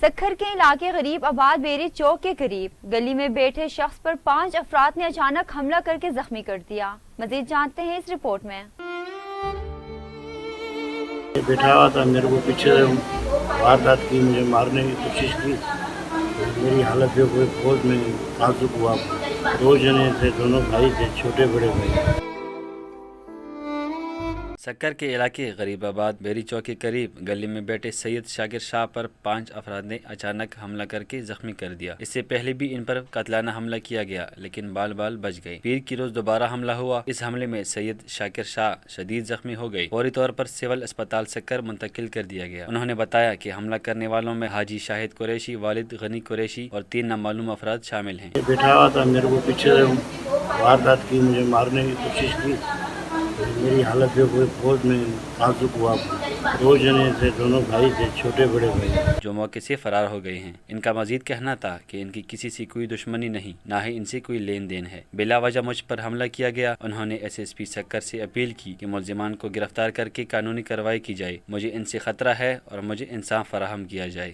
سکھر کے علاقے غریب آباد بیری چوک کے قریب گلی میں بیٹھے شخص پر 5 افراد نے اچانک حملہ کر کے زخمی کر دیا۔ مزید جانتے ہیں اس رپورٹ میں۔ بیٹھا ہوا تھا، میرے کو پیچھے سے واردات کی، مجھے مارنے کی کوشش کی۔ میری حالت جو کوئی بہت میں نازک ہوا۔ 2 جنے تھے، دونوں بھائی تھے، چھوٹے بڑے بھائی۔ سکر کے علاقے غریب آباد بیری چوک کے قریب گلی میں بیٹھے سید شاکر شاہ پر 5 افراد نے اچانک حملہ کر کے زخمی کر دیا۔ اس سے پہلے بھی ان پر قاتلانہ حملہ کیا گیا لیکن بال بال بچ گئے۔ پیر کی روز دوبارہ حملہ ہوا۔ اس حملے میں سید شاکر شاہ شدید زخمی ہو گئے، فوری طور پر سول اسپتال سکر منتقل کر دیا گیا۔ انہوں نے بتایا کہ حملہ کرنے والوں میں حاجی شاہد قریشی، والد غنی قریشی اور 3 نامعلوم افراد شامل ہیں۔ بیٹھا ہوا تھا، میرے کو پیچھے سے واردات کی، مجھے مارنے کی کوشش کی۔ میری حالت جو کوئی بہت میں نازک ہوا۔ 2 جنے تھے، دونوں بھائی تھے، چھوٹے بڑے بھائی۔ جو موقع سے فرار ہو گئے ہیں۔ ان کا مزید کہنا تھا کہ ان کی کسی سے کوئی دشمنی نہیں، نہ ہی ان سے کوئی لین دین ہے۔ بلا وجہ مجھ پر حملہ کیا گیا۔ انہوں نے SSP سکر سے اپیل کی کہ ملزمان کو گرفتار کر کے قانونی کارروائی کی جائے۔ مجھے ان سے خطرہ ہے اور مجھے انصاف فراہم کیا جائے۔